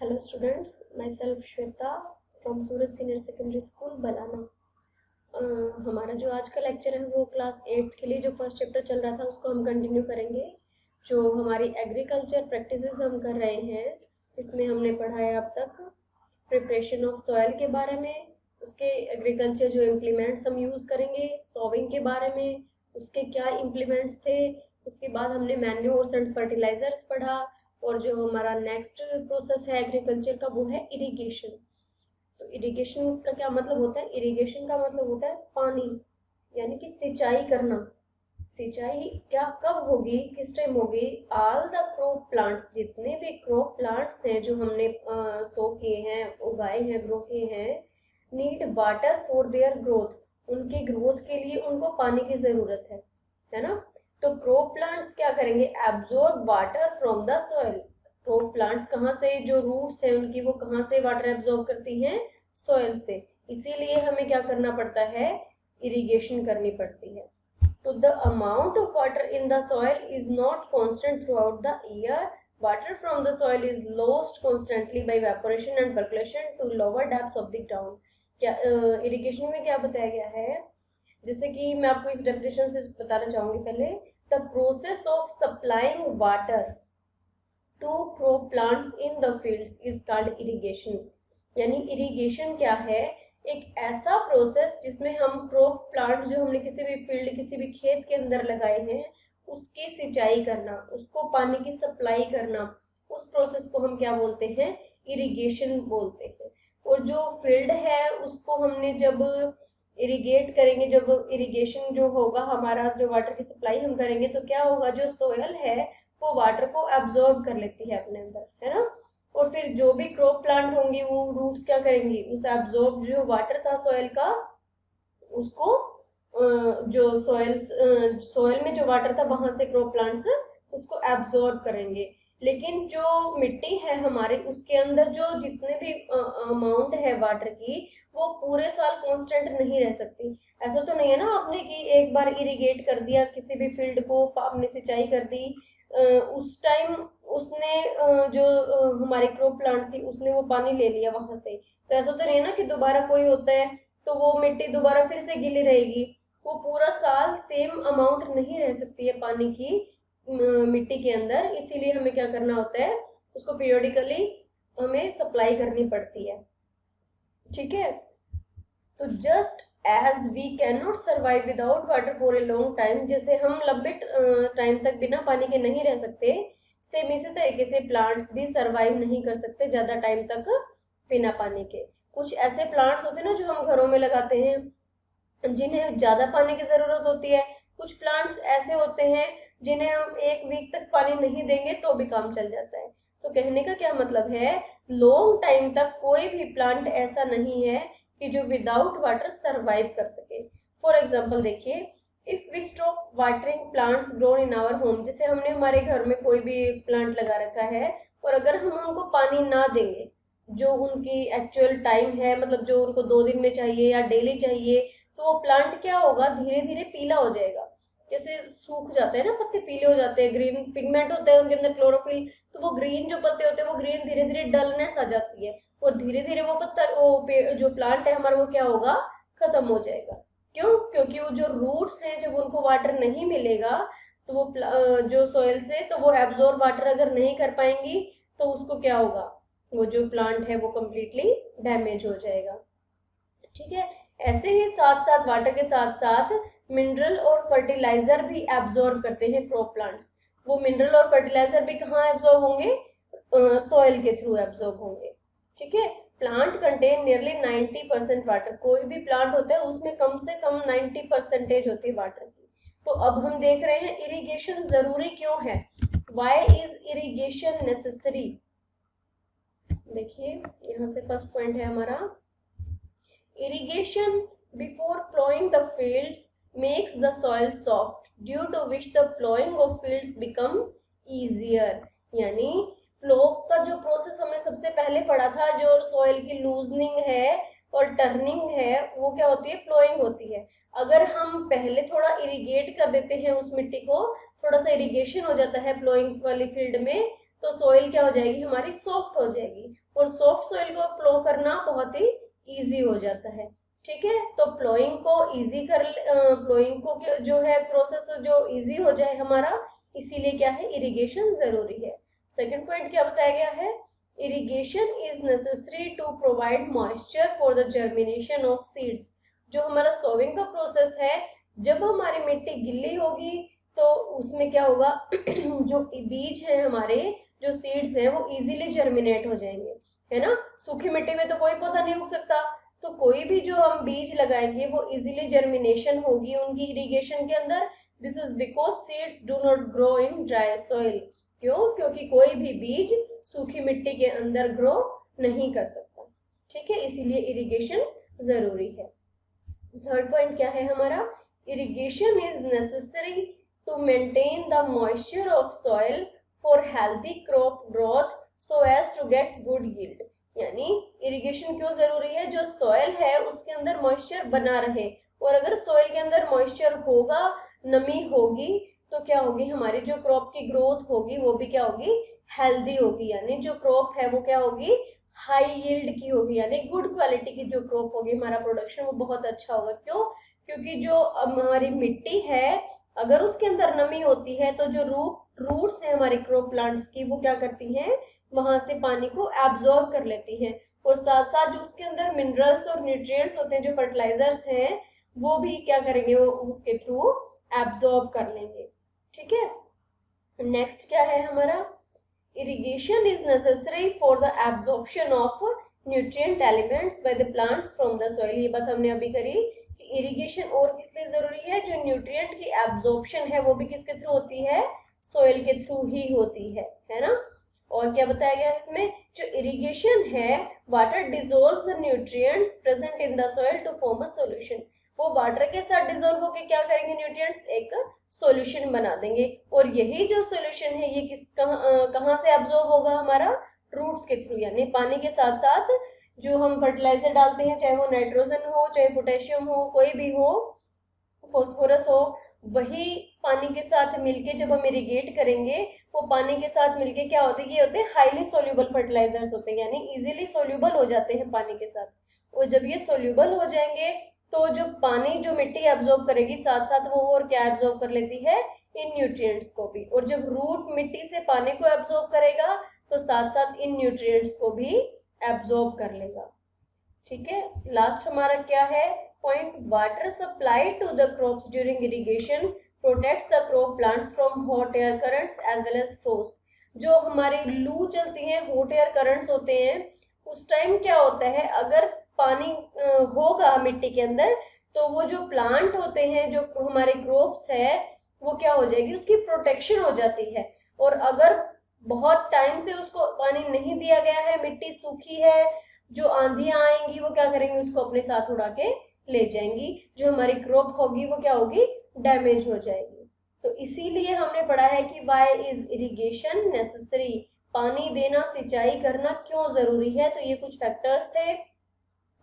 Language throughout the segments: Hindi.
Hello students, myself Shweta from Surat senior secondary school बलाना। हमारा जो आज का लेक्चर है वो क्लास 8 के लिए जो फर्स्ट चैप्टर चल रहा था उसको हम कंटिन्यू करेंगे। जो हमारी एग्रीकल्चर प्रैक्टिसेस हम कर रहे हैं इसमें हमने पढ़ा है अब तक प्रिपरेशन ऑफ सॉयल के बारे में, उसके एग्रीकल्चर जो इम्प्लीमेंट्स हम यूज़ करेंगे, सॉविंग के बारे में उसके क्या इम्प्लीमेंट्स थे, उसके बाद हमने मैन्योर्स एंड फर्टिलाइजर्स पढ़ा। और जो हमारा नेक्स्ट प्रोसेस है एग्रीकल्चर का वो है इरिगेशन। तो इरिगेशन का क्या मतलब होता है? इरिगेशन का मतलब होता है पानी, यानी कि सिंचाई करना। सिंचाई क्या कब होगी, किस टाइम होगी? ऑल द क्रॉप प्लांट्स, जितने भी क्रॉप प्लांट्स हैं जो हमने सो किए हैं, उगाए हैं, ग्रो किए हैं, need water for their growth. उनके ग्रोथ के लिए उनको पानी की जरूरत है ना। तो क्रॉप प्लांट्स क्या करेंगे? Absorb water from the soil. Crop plants कहाँ से, जो रूट्स है उनकी, वो कहाँ से वाटर एब्जॉर्ब करती हैं? सॉइल से। इसीलिए हमें क्या करना पड़ता है? इरिगेशन करनी पड़ती है। तो the amount of water in the soil is not constant throughout the year. Water from the soil is lost constantly by evaporation and percolation to lower depths of the ground. क्या इरिगेशन में क्या बताया गया है? जैसे कि मैं आपको इस डेफिनेशन से बताना चाहूंगी। पहले, the process of supplying water to crop plants in the fields is called irrigation. यानी इरिगेशन क्या है? एक ऐसा प्रोसेस जिसमें हम क्रॉप प्लांट जो हमने किसी भी फील्ड, किसी भी खेत के अंदर लगाए हैं, उसकी सिंचाई करना, उसको पानी की सप्लाई करना, उस प्रोसेस को हम क्या बोलते हैं? इरिगेशन बोलते हैं। और जो फील्ड है उसको हमने जब इरिगेट करेंगे, जब इरिगेशन जो होगा, हमारा जो वाटर की सप्लाई हम करेंगे, तो क्या होगा? जो सोयल है वो वाटर को एब्जॉर्ब कर लेती है अपने अंदर, है ना। और फिर जो भी क्रॉप प्लांट होंगी वो रूट्स क्या करेंगी? उस एब्जॉर्ब जो वाटर था सॉइल का, उसको जो सॉइल में जो वाटर था वहां से क्रॉप प्लांट्स उसको एब्जॉर्ब करेंगे। लेकिन जो मिट्टी है हमारे, उसके अंदर जो जितने भी अमाउंट है वाटर की, वो पूरे साल कांस्टेंट नहीं रह सकती। ऐसा तो नहीं है ना आपने कि एक बार इरिगेट कर दिया किसी भी फील्ड को, आपने सिंचाई कर दी, उस टाइम उसने जो हमारी क्रॉप प्लांट थी उसने वो पानी ले लिया वहां से। तो ऐसा तो नहीं है ना कि दोबारा कोई होता है तो वो मिट्टी दोबारा फिर से गीली रहेगी। वो पूरा साल सेम अमाउंट नहीं रह सकती है पानी की मिट्टी के अंदर। इसीलिए हमें क्या करना होता है? उसको पीरियोडिकली हमें सप्लाई करनी पड़ती है। ठीक है। तो just as we can not survive without water for a long time, जैसे हम लंबे टाइम तक बिना पानी के नहीं रह सकते, सेम इसी तरीके से प्लांट्स भी सर्वाइव नहीं कर सकते ज्यादा टाइम तक बिना पानी के। कुछ ऐसे प्लांट्स होते हैं ना जो हम घरों में लगाते हैं, जिन्हें ज्यादा पानी की जरूरत होती है। कुछ प्लांट्स ऐसे होते हैं जिन्हें हम एक वीक तक पानी नहीं देंगे तो भी काम चल जाता है। तो कहने का क्या मतलब है? लॉन्ग टाइम तक कोई भी प्लांट ऐसा नहीं है कि जो विदाउट वाटर सरवाइव कर सके। फॉर एग्जाम्पल देखिए, if we stop watering plants grown in our home, जैसे हमने हमारे घर में कोई भी प्लांट लगा रखा है और अगर हम उनको पानी ना देंगे जो उनकी एक्चुअल टाइम है, मतलब जो उनको 2 दिन में चाहिए या डेली चाहिए, तो वो प्लांट क्या होगा? धीरे धीरे पीला हो जाएगा। जैसे सूख जाते हैं ना पत्ते, पीले हो जाते हैं, ग्रीन पिगमेंट होता है उनके अंदर, क्लोरोफिल, तो वो ग्रीन जो पत्ते होते हैं वो ग्रीन धीरे धीरे डलनेस आ जाती है और धीरे धीरे वो पत्ता, वो जो प्लांट है हमारा, वो क्या होगा? खत्म हो जाएगा। क्यों? क्योंकि वो जो रूट्स हैं जब उनको वाटर नहीं मिलेगा तो वो जो सॉइल से, तो वो एब्जॉर्ब वाटर अगर नहीं कर पाएंगी तो उसको क्या होगा? वो जो प्लांट है वो कम्प्लीटली डैमेज हो जाएगा। ठीक है। ऐसे ही साथ साथ वाटर के साथ साथ मिनरल और फर्टिलाइजर भी एब्जॉर्ब करते हैं क्रॉप प्लांट्स। वो मिनरल और फर्टिलाइजर भी कहाँ एब्जॉर्ब होंगे? सॉइल के थ्रू एब्जॉर्ब होंगे। ठीक है। Plant contain nearly 90% water. कोई भी प्लांट होता है उसमें कम से कम 90% होती है वाटर की। तो अब हम देख रहे हैं इरिगेशन जरूरी क्यों है। Why is irrigation necessary? देखिए यहाँ से फर्स्ट पॉइंट है हमारा, irrigation before plowing the fields makes the soil soft, due to which the plowing of fields become easier। यानी प्लो का जो प्रोसेस हमने सबसे पहले पढ़ा था, जो सॉइल की लूजनिंग है और टर्निंग है, वो क्या होती है? प्लोइंग होती है। अगर हम पहले थोड़ा इरिगेट कर देते हैं उस मिट्टी को, थोड़ा सा इरिगेशन हो जाता है प्लोइंग वाली फील्ड में, तो सॉइल क्या हो जाएगी हमारी, सॉफ्ट हो जाएगी, और सॉफ्ट सॉइल को प्लो करना बहुत ही इजी हो जाता है। ठीक है, तो प्लोइंग को इजी कर, प्लोइंग को जो है प्रोसेस जो इजी हो जाए हमारा, इसीलिए क्या है, इरिगेशन जरूरी है। सेकंड पॉइंट क्या बताया गया है, irrigation is necessary to provide moisture for the germination of seeds. जो हमारा सोविंग का प्रोसेस है, जब हमारी मिट्टी गिल्ली होगी तो उसमें क्या होगा जो बीज है हमारे, जो सीड्स है वो इजीली जर्मिनेट हो जाएंगे, है ना। सूखी मिट्टी में तो कोई पौधा नहीं उग सकता, तो कोई भी जो हम बीज लगाएंगे वो इजीली जर्मिनेशन होगी उनकी इरिगेशन के अंदर। This is because seeds do not grow in dry soil. क्यों? क्योंकि कोई भी बीज सूखी मिट्टी के अंदर ग्रो नहीं कर सकता। ठीक है, इसीलिए इरिगेशन जरूरी है। थर्ड पॉइंट क्या है हमारा, irrigation is necessary to maintain the moisture of soil for healthy crop growth so as to get good yield. यानी इरिगेशन क्यों जरूरी है, जो सॉइल है उसके अंदर मॉइस्चर बना रहे, और अगर सॉइल के अंदर मॉइस्चर होगा, नमी होगी, तो क्या होगी हमारी जो क्रॉप की ग्रोथ होगी वो भी क्या होगी, हेल्दी होगी। यानी जो क्रॉप है वो क्या होगी, हाई यील्ड की होगी, यानी गुड क्वालिटी की जो क्रॉप होगी, हमारा प्रोडक्शन वो बहुत अच्छा होगा। क्यों? क्योंकि जो हमारी मिट्टी है अगर उसके अंदर नमी होती है तो जो रूट्स है हमारी क्रॉप प्लांट्स की, वो क्या करती हैं, वहां से पानी को एब्जॉर्ब कर लेती हैं, और साथ साथ जो उसके अंदर मिनरल्स और न्यूट्रिएंट्स होते हैं, जो फर्टिलाइजर्स हैं, वो भी क्या करेंगे, वो उसके थ्रू एब्जॉर्ब कर लेंगे। ठीक है, नेक्स्ट क्या है हमारा, irrigation is necessary for the absorption of nutrient elements by the plants from the soil। ये बात हमने अभी करी कि इरिगेशन और किस लिए जरूरी है, जो न्यूट्रिएंट की एब्जॉर्प्शन है वो भी किसके थ्रू होती है, सोइल के थ्रू ही होती है ना। और क्या बताया गया इसमें, जो इरिगेशन है, water dissolves the nutrients present in the soil to form a solution. वो वाटर के साथ डिसॉल्व होकर क्या करेंगे, न्यूट्रिएंट्स एक सॉल्यूशन बना देंगे, और यही जो सॉल्यूशन है ये कहाँ से एब्जॉर्ब होगा, हमारा रूट्स के थ्रू। यानी पानी के साथ साथ जो हम फर्टिलाइजर डालते हैं, चाहे वो नाइट्रोजन हो, चाहे पोटेशियम हो, कोई भी हो, फॉस्फोरस हो, वही पानी के साथ मिलके जब हम इरिगेट करेंगे, वो पानी के साथ मिलके क्या होते हैं, ये होते हैं हाईली सोल्यूबल फर्टिलाइजर्स होते हैं, यानी इजीली सोल्यूबल हो जाते हैं पानी के साथ। और जब ये सोल्यूबल हो जाएंगे तो जो पानी जो मिट्टी एब्जॉर्ब करेगी, साथ साथ वो और क्या एब्जॉर्ब कर लेती है, इन न्यूट्रिएंट्स को भी। और जब रूट मिट्टी से पानी को एब्जॉर्ब करेगा तो साथ साथ इन न्यूट्रिएंट्स को भी एब्जॉर्ब कर लेगा। ठीक है, लास्ट हमारा क्या है point, water supply to the crops during irrigation protects the crop plants from hot air currents as well as frost. जो हमारी लू चलती है, हॉट एयर करंट्स होते हैं, उस टाइम क्या होता है, अगर पानी होगा मिट्टी के अंदर तो वो जो प्लांट होते हैं, जो हमारे क्रॉप्स है, वो क्या हो जाएगी, उसकी प्रोटेक्शन हो जाती है। और अगर बहुत टाइम से उसको पानी नहीं दिया गया है, मिट्टी सूखी है, जो आंधियां आएंगी वो क्या करेंगी, उसको अपने साथ उड़ा के ले जाएंगी, जो हमारी क्रॉप होगी वो क्या होगी, डैमेज हो जाएगी। तो इसीलिए हमने पढ़ा है कि वाई इज इरिगेशन नेसेसरी, पानी देना, सिंचाई करना क्यों जरूरी है। तो ये कुछ फैक्टर्स थे।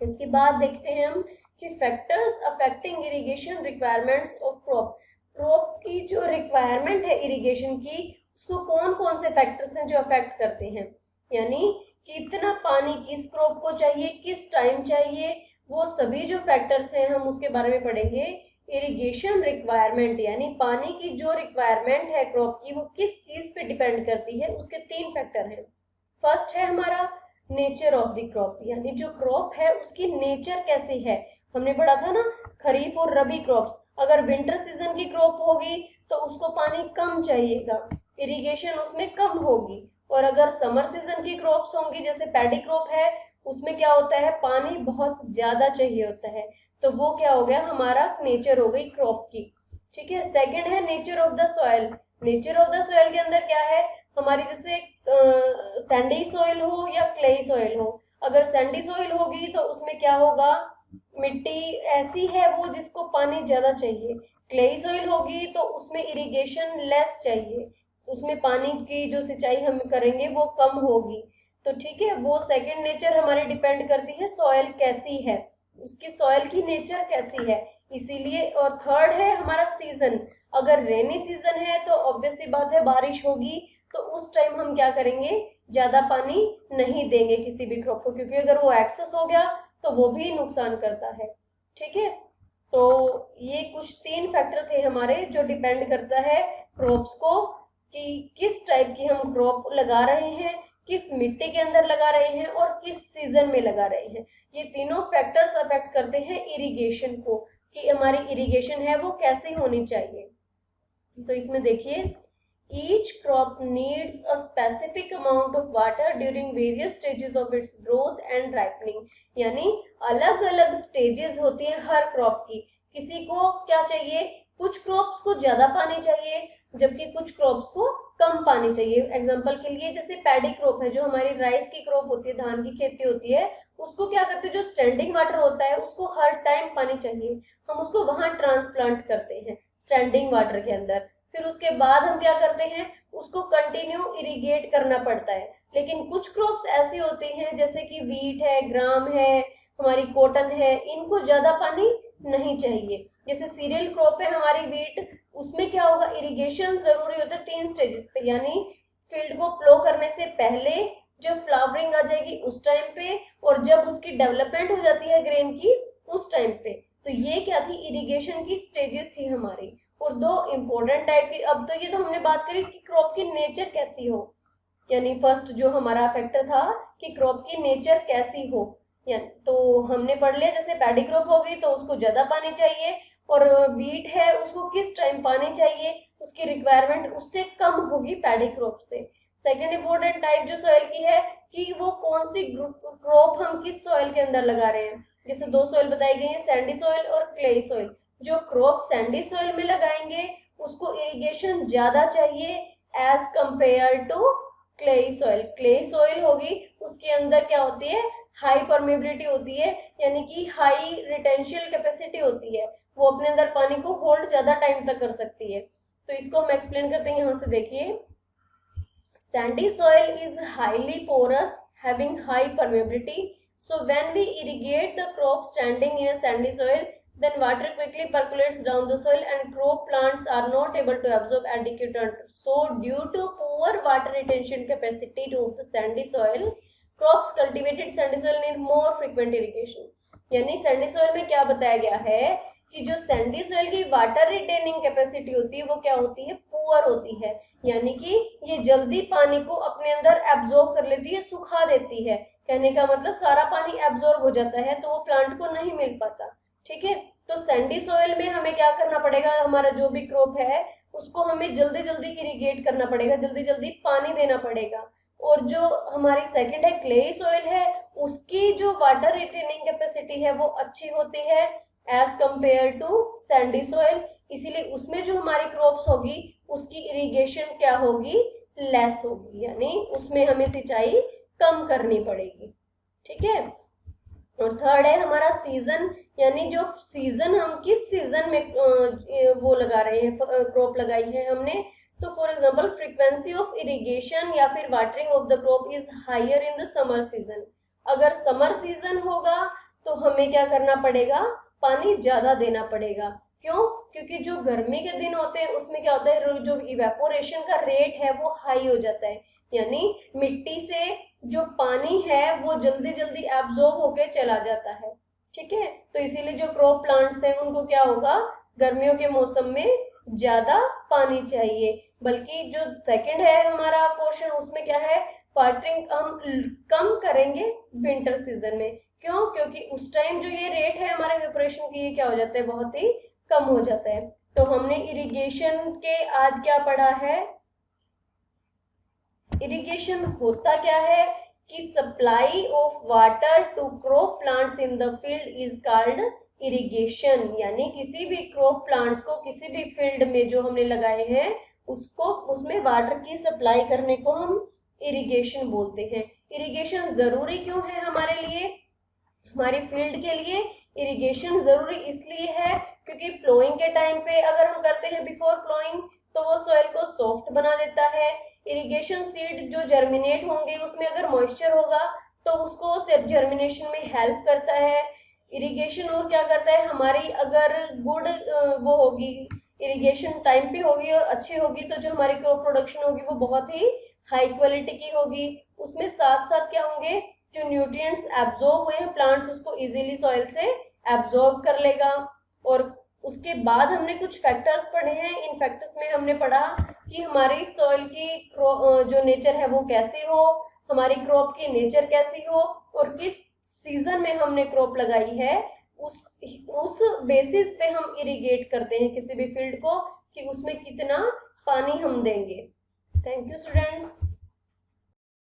इसके बाद देखते हैं हम कि factors affecting irrigation requirements of crop. Crop की जो रिक्वायरमेंट है इरिगेशन की, उसको कौन कौन से फैक्टर्स हैं जो अफेक्ट करते हैं, यानी कितना पानी किस क्रॉप को चाहिए, किस टाइम चाहिए, वो सभी जो फैक्टर्स हैं हम उसके बारे में पढ़ेंगे। इरिगेशन रिक्वायरमेंट यानी पानी की जो रिक्वायरमेंट है क्रॉप की, वो किस चीज पे डिपेंड करती है, उसके 3 फैक्टर हैं। फर्स्ट है हमारा नेचर ऑफ द क्रॉप, यानी जो क्रॉप है उसकी नेचर कैसी है। हमने पढ़ा था ना, खरीफ और रबी क्रॉप्स, अगर विंटर सीजन की क्रॉप होगी तो उसको पानी कम चाहिएगा, इरिगेशन उसमें कम होगी। और अगर समर सीजन की क्रॉप्स होंगी, जैसे पैडी क्रॉप है, उसमें क्या होता है, पानी बहुत ज्यादा चाहिए होता है, तो वो क्या हो गया, हमारा नेचर हो गई क्रॉप की। ठीक है, सेकंड है nature of the soil. Nature of the soil के अंदर क्या है, हमारी जैसे सैंडी सॉइल हो या क्लेई सॉइल हो। अगर सैंडी सॉइल होगी तो उसमें क्या होगा, मिट्टी ऐसी है वो जिसको पानी ज्यादा चाहिए। क्लेई सॉइल होगी तो उसमें इरिगेशन लेस चाहिए, उसमें पानी की जो सिंचाई हम करेंगे वो कम होगी। तो ठीक है, वो सेकंड नेचर हमारी डिपेंड करती है सॉइल कैसी है, उसकी सॉइल की नेचर कैसी है, इसीलिए। और थर्ड है हमारा सीजन। अगर रेनी सीजन है तो ऑब्वियसली बात है बारिश होगी, तो उस टाइम हम क्या करेंगे, ज्यादा पानी नहीं देंगे किसी भी क्रॉप को, क्योंकि अगर वो एक्सेस हो गया तो वो भी नुकसान करता है। ठीक है, तो ये कुछ 3 फैक्टर थे हमारे जो डिपेंड करता है क्रॉप्स को कि किस टाइप की हम क्रॉप लगा रहे हैं, किस मिट्टी के अंदर लगा रहे हैं और किस सीजन में लगा रहे हैं। ये तीनों फैक्टर्स अफेक्ट करते हैं इरिगेशन को, कि हमारी इरिगेशन है वो कैसी होनी चाहिए। तो इसमें देखिए, each crop needs a specific amount of water during various stages of its growth and ripening। यानी अलग अलग स्टेजेस होती है हर क्रॉप की। किसी को क्या चाहिए, कुछ क्रॉप्स को ज्यादा पानी चाहिए जबकि कुछ क्रॉप्स को कम पानी चाहिए। एग्जांपल के लिए जैसे पैडी क्रॉप है, जो हमारी राइस की क्रॉप होती है, धान की खेती होती है, उसको क्या करते हैं, जो स्टैंडिंग वाटर होता है उसको हर टाइम पानी चाहिए, हम उसको वहां ट्रांसप्लांट करते हैं स्टैंडिंग वाटर के अंदर। फिर उसके बाद हम क्या करते हैं, उसको कंटिन्यू इरिगेट करना पड़ता है। लेकिन कुछ क्रॉप्स ऐसी होती हैं जैसे कि वीट है, ग्राम है, हमारी कॉटन है, इनको ज्यादा पानी नहीं चाहिए। जैसे सीरियल क्रॉप है हमारी वीट, उसमें क्या होगा, इरिगेशन जरूरी होता है 3 स्टेजेस पे, यानी फील्ड को प्लो करने से पहले, जब फ्लावरिंग आ जाएगी उस टाइम पे, और जब उसकी डेवलपमेंट हो जाती है ग्रेन की उस टाइम पे। तो ये क्या थी, इरिगेशन की स्टेजेस थी हमारी। और 2 इम्पोर्टेंट टाइप की, अब तो ये तो हमने बात करी कि क्रॉप की नेचर कैसी हो, यानी फर्स्ट जो हमारा फैक्टर था कि क्रॉप की नेचर कैसी हो, यानी तो हमने पढ़ लिया जैसे पैडी क्रॉप होगी तो उसको ज्यादा पानी चाहिए, और वीट है उसको किस टाइम पानी चाहिए, उसकी रिक्वायरमेंट उससे कम होगी पैडी क्रॉप से। सेकेंड इम्पोर्टेंट टाइप जो सॉइल की है कि वो कौन सी क्रॉप हम किस सॉइल के अंदर लगा रहे हैं। जैसे 2 सॉइल बताई गई है, सैंडी सॉइल और क्ले सॉइल। जो क्रॉप सैंडी सॉइल में लगाएंगे उसको इरिगेशन ज्यादा चाहिए as compare to clay soil. Clay soil होगी उसके अंदर क्या होती है, हाई परमेबिलिटी होती है, यानी कि हाई रिटेंशियल कैपेसिटी होती है, वो अपने अंदर पानी को होल्ड ज्यादा टाइम तक कर सकती है। तो इसको हम एक्सप्लेन करते हैं, यहाँ से देखिए, sandy soil is highly porous having high permeability, so when we irrigate the crop standing in a sandy soil, then water quickly percolates down the soil and crop plants are not able to absorb adequate water. So due to poor water retention capacity of the sandy soil, crops cultivated sandy soil need more frequent irrigation। यानी सैंडी सॉइल में क्या बताया गया है कि जो सैंडी सॉइल की वाटर रिटेनिंग कैपेसिटी होती है वो क्या होती है, पुअर होती है, यानी कि ये जल्दी पानी को अपने अंदर एब्जॉर्ब कर लेती है, सुखा देती है। कहने का मतलब सारा पानी एब्जॉर्ब हो जाता है तो वो प्लांट को नहीं मिल पाता। ठीक है, तो सैंडी सॉइल में हमें क्या करना पड़ेगा, हमारा जो भी क्रॉप है उसको हमें जल्दी जल्दी इरिगेट करना पड़ेगा, जल्दी जल्दी पानी देना पड़ेगा। और जो हमारी सेकंड है क्ले सॉइल है, उसकी जो वाटर रिटेनिंग कैपेसिटी है वो अच्छी होती है as compare to sandy soil, इसीलिए उसमें जो हमारी क्रॉप्स होगी उसकी इरिगेशन क्या होगी, लेस होगी, यानी उसमें हमें सिंचाई कम करनी पड़ेगी। ठीक है, और थर्ड है हमारा सीजन, यानी जो सीजन, हम किस सीजन में वो लगा रहे हैं, क्रॉप लगाई है हमने। तो for example frequency of irrigation या फिर watering of the crop is higher in the summer season. अगर समर सीजन होगा तो हमें क्या करना पड़ेगा, पानी ज्यादा देना पड़ेगा। क्यों, क्योंकि जो गर्मी के दिन होते हैं उसमें क्या होता है, जो इवेपोरेशन का रेट है वो हाई हो जाता है, यानी मिट्टी से जो पानी है वो जल्दी जल्दी एब्जॉर्ब होके चला जाता है। ठीक है, तो इसीलिए जो क्रॉप प्लांट्स हैं उनको क्या होगा, गर्मियों के मौसम में ज्यादा पानी चाहिए। बल्कि जो सेकंड है हमारा पोर्शन, उसमें क्या है, वाटरिंग हम कम करेंगे विंटर सीजन में। क्यों, क्योंकि उस टाइम जो ये रेट है हमारे इवेपोरेशन की, ये क्या हो जाता है, बहुत ही कम हो जाता है। तो हमने इरिगेशन के आज क्या पढ़ा है, इरिगेशन होता क्या है कि supply of water to crop plants in the field is called irrigation. यानी किसी भी क्रॉप प्लांट्स को किसी भी फील्ड में जो हमने लगाए हैं उसको, उसमें वाटर की सप्लाई करने को हम इरिगेशन बोलते हैं। इरिगेशन जरूरी क्यों है हमारे लिए, हमारी फील्ड के लिए इरिगेशन जरूरी इसलिए है क्योंकि प्लोइंग के टाइम पे अगर हम करते हैं बिफोर प्लोइंग तो वो सॉइल को सॉफ्ट बना देता है। इरिगेशन सीड जो जर्मिनेट होंगे उसमें अगर मॉइस्चर होगा तो उसको जर्मिनेशन में हेल्प करता है। इरिगेशन और क्या करता है, हमारी अगर गुड वो होगी, इरिगेशन टाइम पे होगी और अच्छी होगी तो जो हमारी क्रॉप प्रोडक्शन होगी वो बहुत ही हाई क्वालिटी की होगी। उसमें साथ साथ क्या होंगे, जो न्यूट्रिएंट्स एब्जॉर्ब हुए हैं प्लांट्स उसको इजीली सॉइल से एब्जॉर्ब कर लेगा। और उसके बाद हमने कुछ फैक्टर्स पढ़े हैं। इन फैक्टर्स में हमने पढ़ा कि हमारी सॉइल की जो नेचर है वो कैसी हो, हमारी क्रॉप की नेचर कैसी हो, और किस सीजन में हमने क्रॉप लगाई है, उस बेसिस पे हम इरिगेट करते हैं किसी भी फील्ड को कि उसमें कितना पानी हम देंगे। Thank you students.